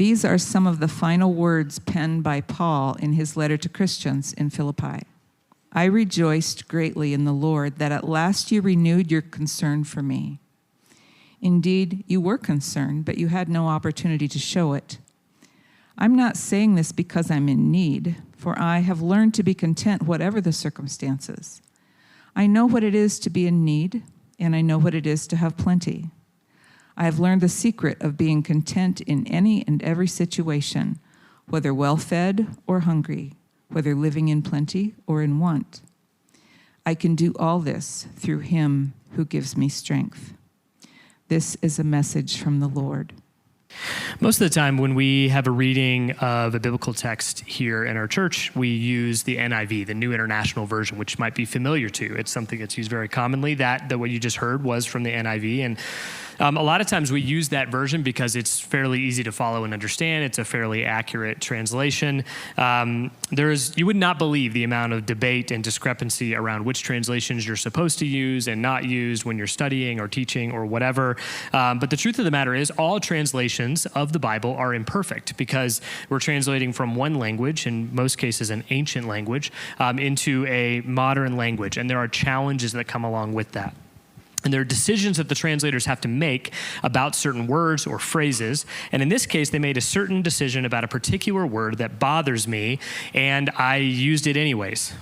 These are some of the final words penned by Paul in his letter to Christians in Philippi. I rejoiced greatly in the Lord that at last you renewed your concern for me. Indeed, you were concerned, but you had no opportunity to show it. I'm not saying this because I'm in need, for I have learned to be content whatever the circumstances. I know what it is to be in need, and I know what it is to have plenty. I have learned the secret of being content in any and every situation, whether well-fed or hungry, whether living in plenty or in want. I can do all this through him who gives me strength. This is a message from the Lord. Most of the time when we have a reading of a biblical text here in our church, we use the NIV, the New International Version, which might be familiar to you. It's something that's used very commonly. That what you just heard was from the NIV. And a lot of times we use that version because it's fairly easy to follow and understand. It's a fairly accurate translation. You would not believe the amount of debate and discrepancy around which translations you're supposed to use and not use when you're studying or teaching or whatever. But the truth of the matter is all translations of the Bible are imperfect because we're translating from one language, in most cases an ancient language, into a modern language. And there are challenges that come along with that. And there are decisions that the translators have to make about certain words or phrases. And in this case, they made a certain decision about a particular word that bothers me, and I used it anyways.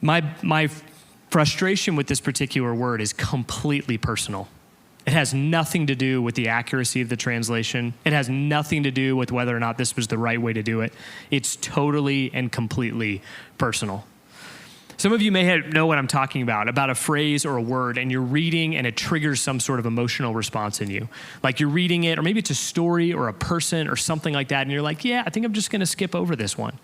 My frustration with this particular word is completely personal. It has nothing to do with the accuracy of the translation. It has nothing to do with whether or not this was the right way to do it. It's totally and completely personal. Some of you may know what I'm talking about a phrase or a word, and you're reading and it triggers some sort of emotional response in you. Like you're reading it, or maybe it's a story or a person or something like that, and you're like, yeah, I think I'm just going to skip over this one.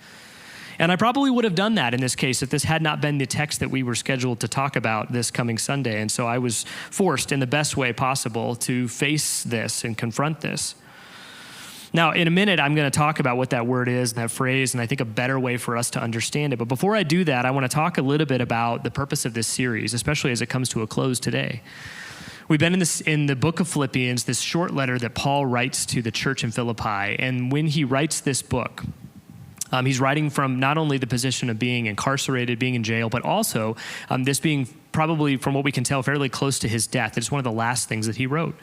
And I probably would have done that in this case if this had not been the text that we were scheduled to talk about this coming Sunday. And so I was forced in the best way possible to face this and confront this. Now, in a minute, I'm going to talk about what that word is and that phrase, and I think a better way for us to understand it. But before I do that, I want to talk a little bit about the purpose of this series, especially as it comes to a close today. We've been in the book of Philippians, this short letter that Paul writes to the church in Philippi. And when he writes this book, he's writing from not only the position of being incarcerated, being in jail, but also this being probably, from what we can tell, fairly close to his death. It's one of the last things that he wrote.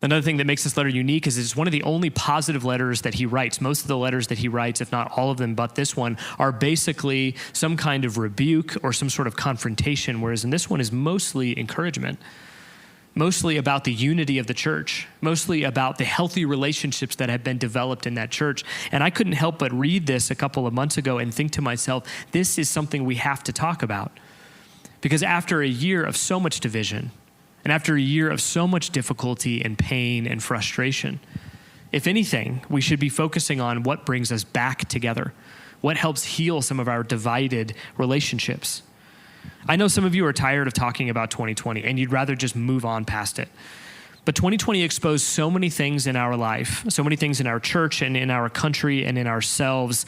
Another thing that makes this letter unique is it's one of the only positive letters that he writes. Most of the letters that he writes, if not all of them but this one, are basically some kind of rebuke or some sort of confrontation, whereas in this one is mostly encouragement, mostly about the unity of the church, mostly about the healthy relationships that have been developed in that church. And I couldn't help but read this a couple of months ago and think to myself, this is something we have to talk about. Because after a year of so much division, and after a year of so much difficulty and pain and frustration, if anything, we should be focusing on what brings us back together, what helps heal some of our divided relationships. I know some of you are tired of talking about 2020 and you'd rather just move on past it. But 2020 exposed so many things in our life, so many things in our church and in our country and in ourselves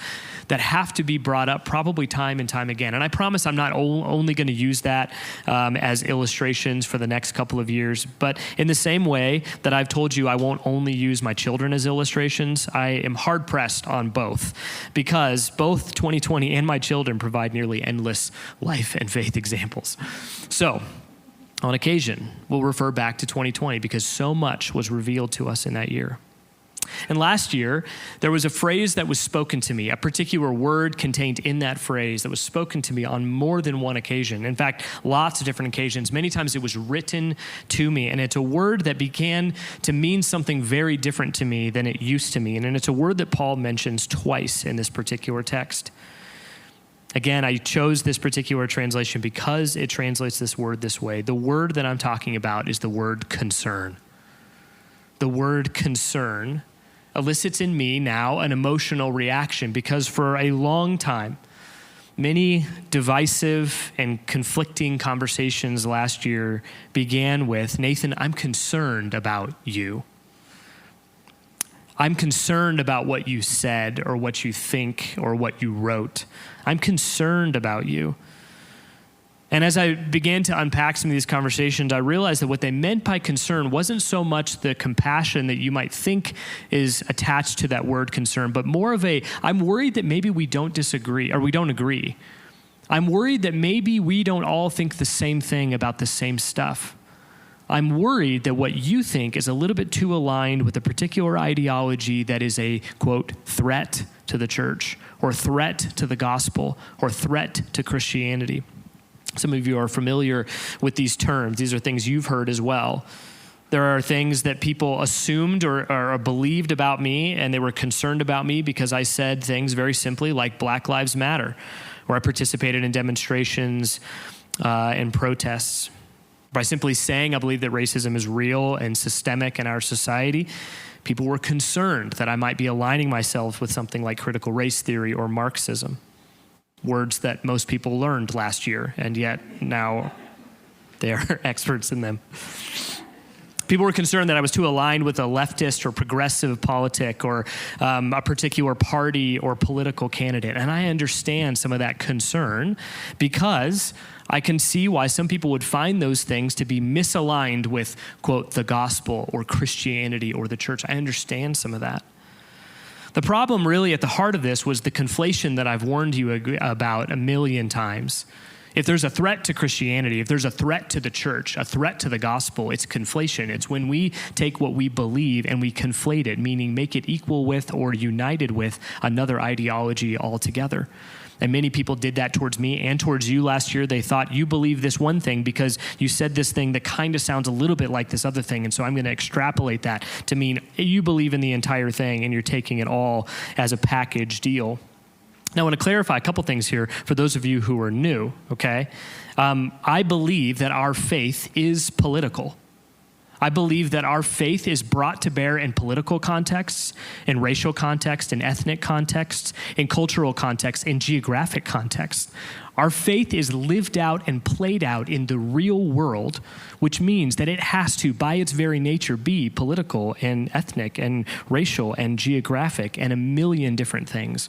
that have to be brought up probably time and time again. And I promise I'm not only going to use that as illustrations for the next couple of years, but in the same way that I've told you I won't only use my children as illustrations, I am hard-pressed on both because both 2020 and my children provide nearly endless life and faith examples. So, on occasion, we'll refer back to 2020 because so much was revealed to us in that year. And last year, there was a phrase that was spoken to me, a particular word contained in that phrase that was spoken to me on more than one occasion. In fact, lots of different occasions. Many times it was written to me, and it's a word that began to mean something very different to me than it used to mean. And it's a word that Paul mentions twice in this particular text. Again, I chose this particular translation because it translates this word this way. The word that I'm talking about is the word concern. The word concern elicits in me now an emotional reaction because for a long time, many divisive and conflicting conversations last year began with, Nathan, I'm concerned about you. I'm concerned about what you said or what you think or what you wrote. I'm concerned about you. And as I began to unpack some of these conversations, I realized that what they meant by concern wasn't so much the compassion that you might think is attached to that word concern, but more of I'm worried that maybe we don't disagree or we don't agree. I'm worried that maybe we don't all think the same thing about the same stuff. I'm worried that what you think is a little bit too aligned with a particular ideology that is a, quote, threat to the church or threat to the gospel or threat to Christianity. Some of you are familiar with these terms. These are things you've heard as well. There are things that people assumed or believed about me, and they were concerned about me because I said things very simply like Black Lives Matter, or I participated in demonstrations and protests. By simply saying I believe that racism is real and systemic in our society, people were concerned that I might be aligning myself with something like critical race theory or Marxism. Words that most people learned last year, and yet now they are experts in them. People were concerned that I was too aligned with a leftist or progressive politic or a particular party or political candidate. And I understand some of that concern because I can see why some people would find those things to be misaligned with, quote, the gospel or Christianity or the church. I understand some of that. The problem really at the heart of this was the conflation that I've warned you about a million times. If there's a threat to Christianity, if there's a threat to the church, a threat to the gospel, it's conflation. It's when we take what we believe and we conflate it, meaning make it equal with or united with another ideology altogether. And many people did that towards me and towards you last year. They thought you believe this one thing because you said this thing that kind of sounds a little bit like this other thing. And so I'm going to extrapolate that to mean you believe in the entire thing and you're taking it all as a package deal. Now, I want to clarify a couple things here for those of you who are new, okay? I believe that our faith is political. I believe that our faith is brought to bear in political contexts, in racial contexts, in ethnic contexts, in cultural contexts, in geographic contexts. Our faith is lived out and played out in the real world, which means that it has to, by its very nature, be political and ethnic and racial and geographic and a million different things.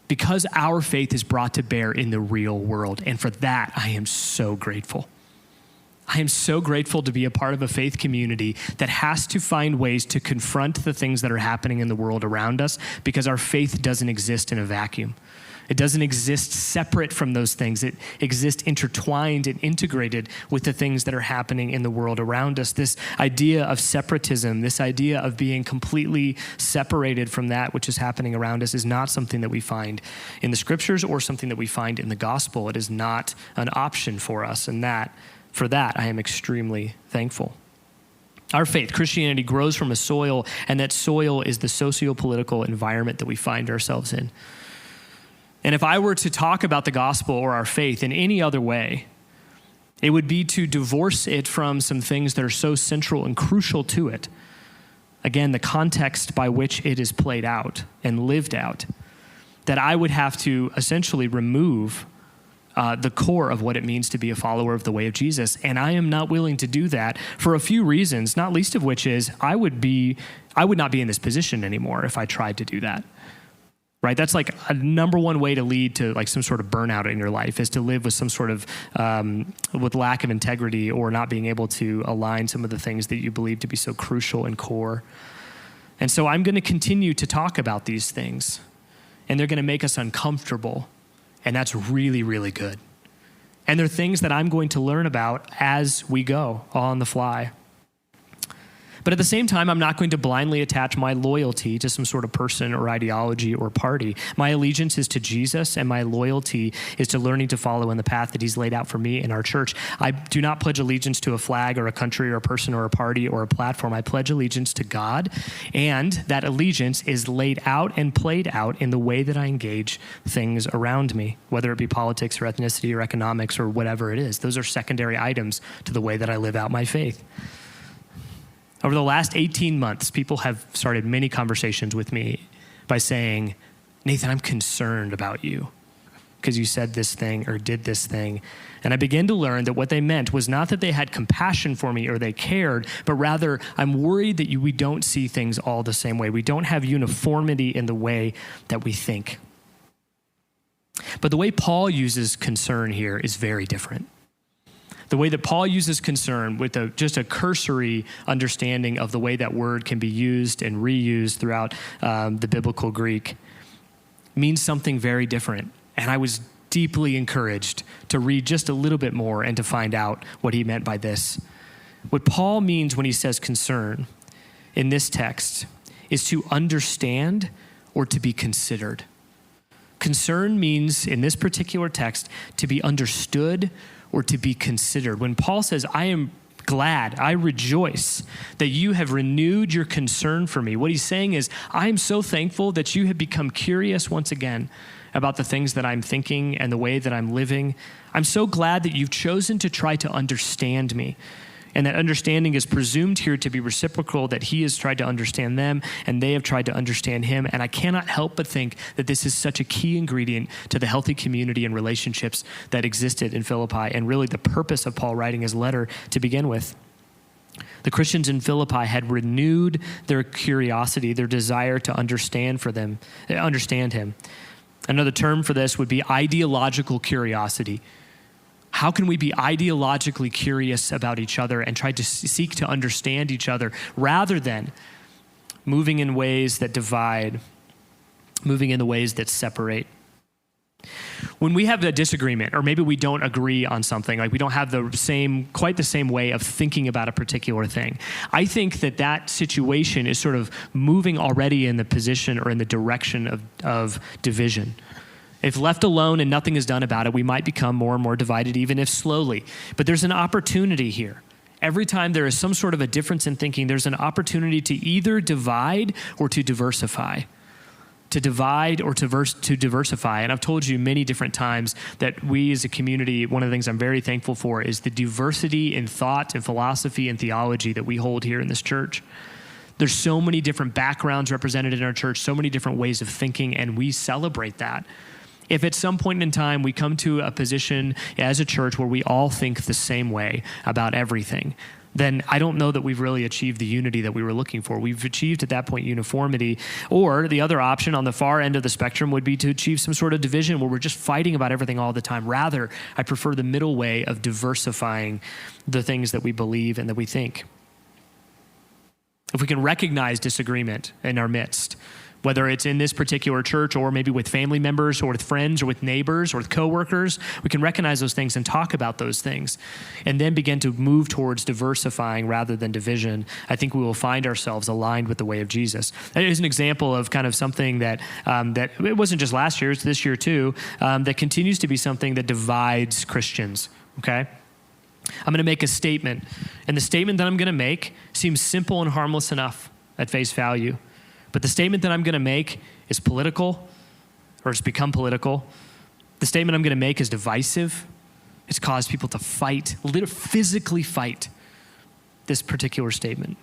Because our faith is brought to bear in the real world. And for that, I am so grateful. I am so grateful to be a part of a faith community that has to find ways to confront the things that are happening in the world around us because our faith doesn't exist in a vacuum. It doesn't exist separate from those things. It exists intertwined and integrated with the things that are happening in the world around us. This idea of separatism, this idea of being completely separated from that which is happening around us is not something that we find in the scriptures or something that we find in the gospel. It is not an option for us, and for that, I am extremely thankful. Our faith, Christianity, grows from a soil, and that soil is the socio-political environment that we find ourselves in. And if I were to talk about the gospel or our faith in any other way, it would be to divorce it from some things that are so central and crucial to it. Again, the context by which it is played out and lived out, that I would have to essentially remove the core of what it means to be a follower of the way of Jesus. And I am not willing to do that for a few reasons, not least of which is I would not be in this position anymore if I tried to do that. Right? That's like a number one way to lead to like some sort of burnout in your life is to live with some sort of, with lack of integrity or not being able to align some of the things that you believe to be so crucial and core. And so I'm going to continue to talk about these things, and they're going to make us uncomfortable. And that's really, really good. And they're things that I'm going to learn about as we go on the fly. But at the same time, I'm not going to blindly attach my loyalty to some sort of person or ideology or party. My allegiance is to Jesus, and my loyalty is to learning to follow in the path that he's laid out for me in our church. I do not pledge allegiance to a flag or a country or a person or a party or a platform. I pledge allegiance to God, and that allegiance is laid out and played out in the way that I engage things around me, whether it be politics or ethnicity or economics or whatever it is. Those are secondary items to the way that I live out my faith. Over the last 18 months, people have started many conversations with me by saying, Nathan, I'm concerned about you because you said this thing or did this thing. And I began to learn that what they meant was not that they had compassion for me or they cared, but rather I'm worried that we don't see things all the same way. We don't have uniformity in the way that we think. But the way Paul uses concern here is very different. The way that Paul uses concern with just a cursory understanding of the way that word can be used and reused throughout the biblical Greek means something very different. And I was deeply encouraged to read just a little bit more and to find out what he meant by this. What Paul means when he says concern in this text is to understand or to be considered. Concern means, in this particular text, to be understood or to be considered. When Paul says, I am glad, I rejoice that you have renewed your concern for me, what he's saying is, I am so thankful that you have become curious once again about the things that I'm thinking and the way that I'm living. I'm so glad that you've chosen to try to understand me. And that understanding is presumed here to be reciprocal, that he has tried to understand them and they have tried to understand him. And I cannot help but think that this is such a key ingredient to the healthy community and relationships that existed in Philippi, and really the purpose of Paul writing his letter to begin with. The Christians in Philippi had renewed their curiosity, their desire to understand him. Another term for this would be ideological curiosity. How can we be ideologically curious about each other and try to seek to understand each other rather than moving in ways that divide, moving in the ways that separate? When we have a disagreement, or maybe we don't agree on something, like we don't have quite the same way of thinking about a particular thing, I think that situation is sort of moving already in the position or in the direction of division. If left alone and nothing is done about it, we might become more and more divided, even if slowly. But there's an opportunity here. Every time there is some sort of a difference in thinking, there's an opportunity to either divide or to diversify. To divide or to diversify. And I've told you many different times that we as a community, one of the things I'm very thankful for is the diversity in thought and philosophy and theology that we hold here in this church. There's so many different backgrounds represented in our church, so many different ways of thinking, and we celebrate that. If at some point in time we come to a position as a church where we all think the same way about everything, then I don't know that we've really achieved the unity that we were looking for. We've achieved at that point uniformity. Or the other option on the far end of the spectrum would be to achieve some sort of division where we're just fighting about everything all the time. Rather, I prefer the middle way of diversifying the things that we believe and that we think. If we can recognize disagreement in our midst, whether it's in this particular church or maybe with family members or with friends or with neighbors or with coworkers, we can recognize those things and talk about those things and then begin to move towards diversifying rather than division. I think we will find ourselves aligned with the way of Jesus. That is an example of kind of something that it wasn't just last year, it's this year too, that continues to be something that divides Christians, okay? I'm going to make a statement, and the statement that I'm going to make seems simple and harmless enough at face value. But the statement that I'm going to make is political, or it's become political. The statement I'm going to make is divisive. It's caused people to fight, physically fight this particular statement.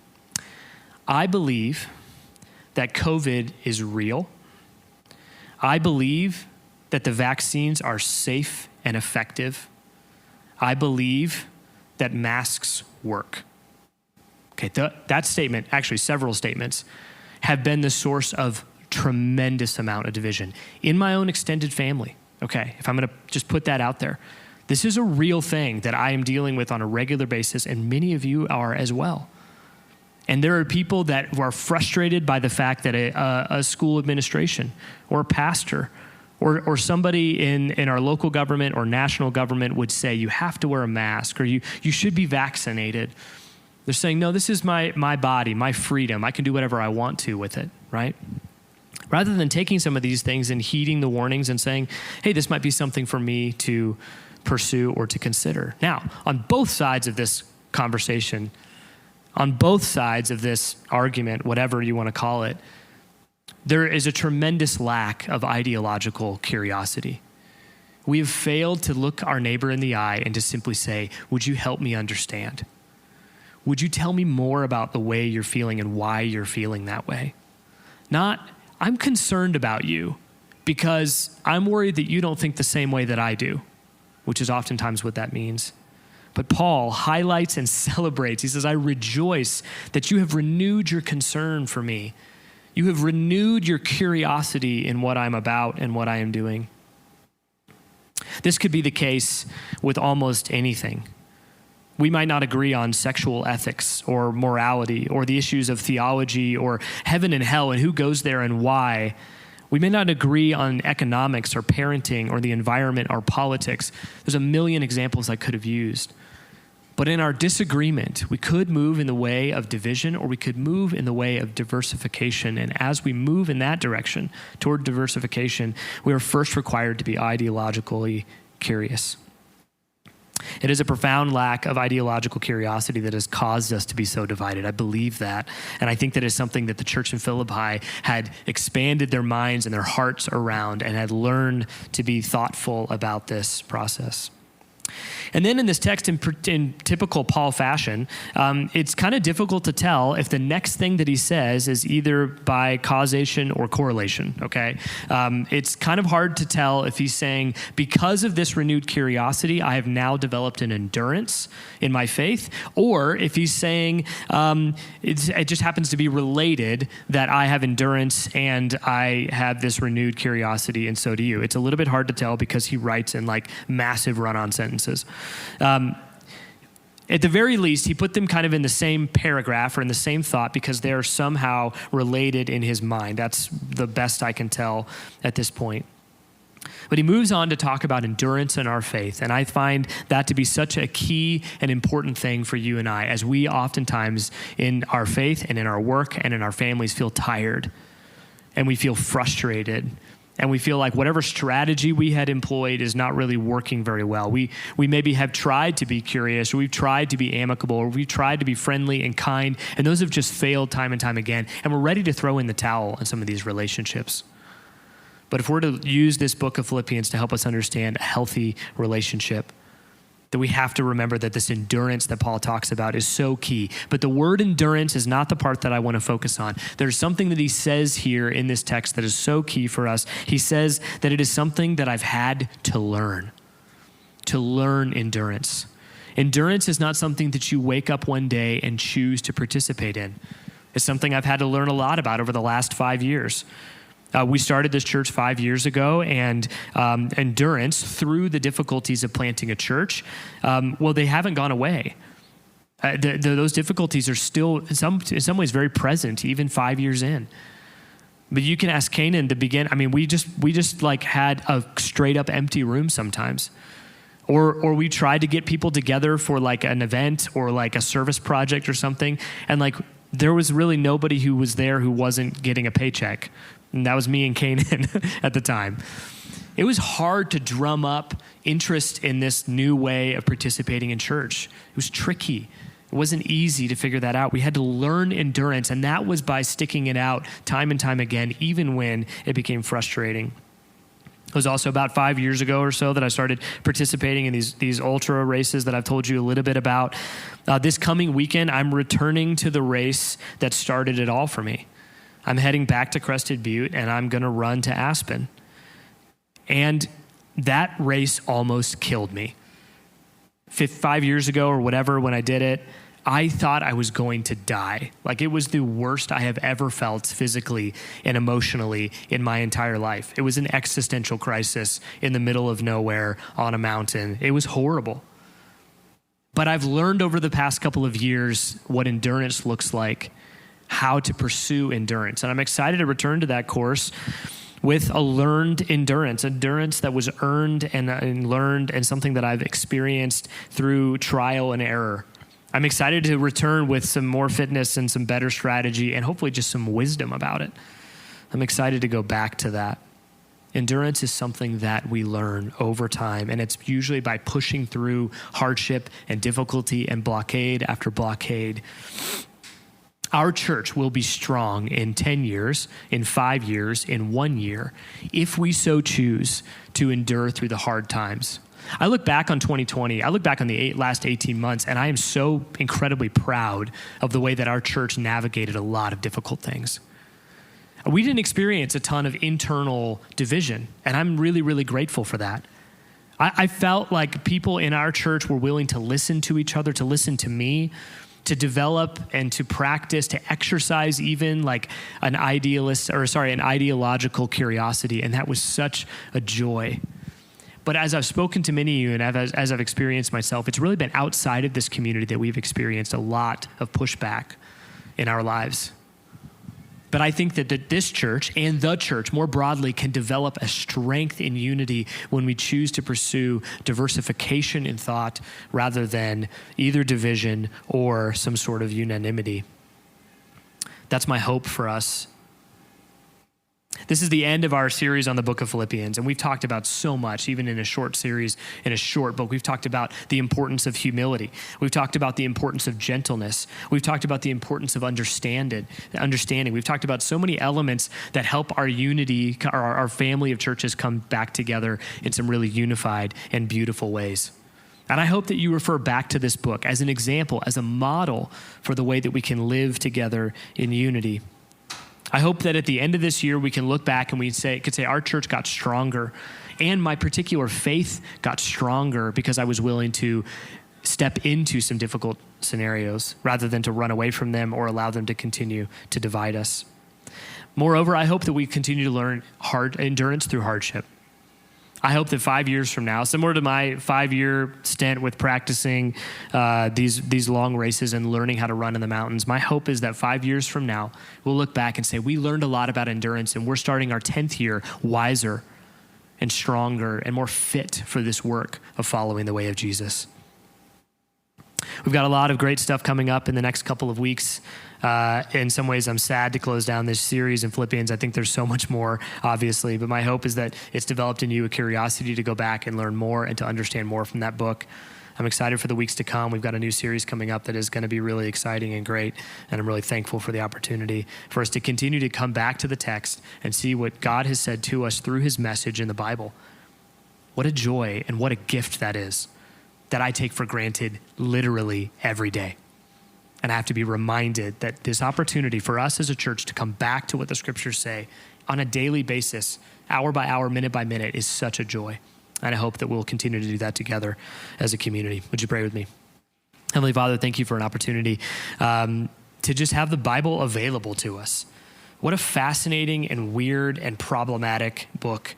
I believe that COVID is real. I believe that the vaccines are safe and effective. I believe that masks work. Okay, that statement, actually several statements, have been the source of tremendous amount of division in my own extended family. Okay, if I'm going to just put that out there, this is a real thing that I am dealing with on a regular basis, and many of you are as well. And there are people that are frustrated by the fact that a school administration or a pastor or somebody in our local government or national government would say, you have to wear a mask, or you should be vaccinated. They're saying, no, this is my body, my freedom. I can do whatever I want to with it, right? Rather than taking some of these things and heeding the warnings and saying, hey, this might be something for me to pursue or to consider. Now, on both sides of this conversation, on both sides of this argument, whatever you want to call it, there is a tremendous lack of ideological curiosity. We have failed to look our neighbor in the eye and to simply say, would you help me understand? Would you tell me more about the way you're feeling and why you're feeling that way? Not, I'm concerned about you because I'm worried that you don't think the same way that I do, which is oftentimes what that means. But Paul highlights and celebrates. He says, I rejoice that you have renewed your concern for me. You have renewed your curiosity in what I'm about and what I am doing. This could be the case with almost anything. We might not agree on sexual ethics or morality or the issues of theology or heaven and hell and who goes there and why. We may not agree on economics or parenting or the environment or politics. There's a million examples I could have used. But in our disagreement, we could move in the way of division or we could move in the way of diversification. And as we move in that direction toward diversification, we are first required to be ideologically curious. It is a profound lack of ideological curiosity that has caused us to be so divided. I believe that. And I think that is something that the church in Philippi had expanded their minds and their hearts around and had learned to be thoughtful about this process. And then in this text, in typical Paul fashion, it's kind of difficult to tell if the next thing that he says is either by causation or correlation, okay? It's kind of hard to tell if he's saying, because of this renewed curiosity, I have now developed an endurance in my faith, or if he's saying it just happens to be related that I have endurance and I have this renewed curiosity, and so do you. It's a little bit hard to tell because he writes in like massive run-on sentences. At the very least, he put them kind of in the same paragraph or in the same thought because they're somehow related in his mind. That's the best I can tell at this point. But he moves on to talk about endurance in our faith, and I find that to be such a key and important thing for you and I, as we oftentimes in our faith and in our work and in our families feel tired and we feel frustrated. And we feel like whatever strategy we had employed is not really working very well. We maybe have tried to be curious, or we've tried to be amicable, or we've tried to be friendly and kind, and those have just failed time and time again. And we're ready to throw in the towel in some of these relationships. But if we're to use this book of Philippians to help us understand a healthy relationship, that we have to remember that this endurance that Paul talks about is so key. But the word endurance is not the part that I want to focus on. There's something that he says here in this text that is so key for us. He says that it is something that I've had to learn endurance. Endurance is not something that you wake up one day and choose to participate in. It's something I've had to learn a lot about over the last 5 years. We started this church 5 years ago, and endurance through the difficulties of planting a church, they haven't gone away. Those difficulties are still, in some ways, very present, even 5 years in. But you can ask Canaan to begin. I mean, we just like had a straight up empty room sometimes. Or we tried to get people together for like an event or like a service project or something, and like there was really nobody who was there who wasn't getting a paycheck. And that was me and Canaan at the time. It was hard to drum up interest in this new way of participating in church. It was tricky. It wasn't easy to figure that out. We had to learn endurance, and that was by sticking it out time and time again, even when it became frustrating. It was also about 5 years ago or so that I started participating in these ultra races that I've told you a little bit about. This coming weekend, I'm returning to the race that started it all for me. I'm heading back to Crested Butte, and I'm going to run to Aspen. And that race almost killed me. 5 years ago or whatever, when I did it, I thought I was going to die. Like, it was the worst I have ever felt physically and emotionally in my entire life. It was an existential crisis in the middle of nowhere on a mountain. It was horrible. But I've learned over the past couple of years what endurance looks like, how to pursue endurance. And I'm excited to return to that course with a learned endurance that was earned and learned, and something that I've experienced through trial and error. I'm excited to return with some more fitness and some better strategy and hopefully just some wisdom about it. I'm excited to go back to that. Endurance is something that we learn over time, and it's usually by pushing through hardship and difficulty and blockade after blockade. Our church will be strong in 10 years, in 5 years, in 1 year, if we so choose to endure through the hard times. I look back on 2020, I look back on the last 18 months, and I am so incredibly proud of the way that our church navigated a lot of difficult things. We didn't experience a ton of internal division, and I'm really, really grateful for that. I felt like people in our church were willing to listen to each other, to listen to me, to develop and to practice, to exercise even like an ideological curiosity. And that was such a joy. But as I've spoken to many of you and as I've experienced myself, it's really been outside of this community that we've experienced a lot of pushback in our lives. But I think that this church and the church more broadly can develop a strength in unity when we choose to pursue diversification in thought rather than either division or some sort of unanimity. That's my hope for us. This is the end of our series on the book of Philippians, and we've talked about so much, even in a short series, in a short book. We've talked about the importance of humility. We've talked about the importance of gentleness. We've talked about the importance of understanding. We've talked about so many elements that help our unity, our family of churches come back together in some really unified and beautiful ways. And I hope that you refer back to this book as an example, as a model for the way that we can live together in unity. I hope that at the end of this year, we can look back and we could say our church got stronger and my particular faith got stronger because I was willing to step into some difficult scenarios rather than to run away from them or allow them to continue to divide us. Moreover, I hope that we continue to learn endurance through hardship. I hope that 5 years from now, similar to my 5-year stint with practicing these long races and learning how to run in the mountains, my hope is that 5 years from now, we'll look back and say, we learned a lot about endurance and we're starting our 10th year wiser and stronger and more fit for this work of following the way of Jesus. We've got a lot of great stuff coming up in the next couple of weeks. In some ways, I'm sad to close down this series in Philippians. I think there's so much more, obviously, but my hope is that it's developed in you a curiosity to go back and learn more and to understand more from that book. I'm excited for the weeks to come. We've got a new series coming up that is going to be really exciting and great, and I'm really thankful for the opportunity for us to continue to come back to the text and see what God has said to us through his message in the Bible. What a joy and what a gift that is, that I take for granted literally every day. And I have to be reminded that this opportunity for us as a church to come back to what the scriptures say on a daily basis, hour by hour, minute by minute, is such a joy. And I hope that we'll continue to do that together as a community. Would you pray with me? Heavenly Father, thank you for an opportunity to just have the Bible available to us. What a fascinating and weird and problematic book.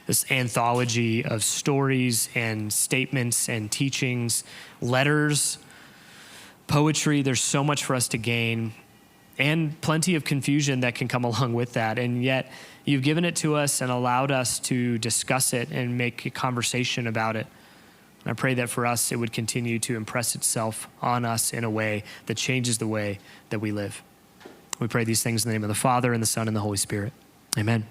This anthology of stories and statements and teachings, letters, poetry. There's so much for us to gain and plenty of confusion that can come along with that. And yet you've given it to us and allowed us to discuss it and make a conversation about it. And I pray that for us, it would continue to impress itself on us in a way that changes the way that we live. We pray these things in the name of the Father and the Son and the Holy Spirit. Amen.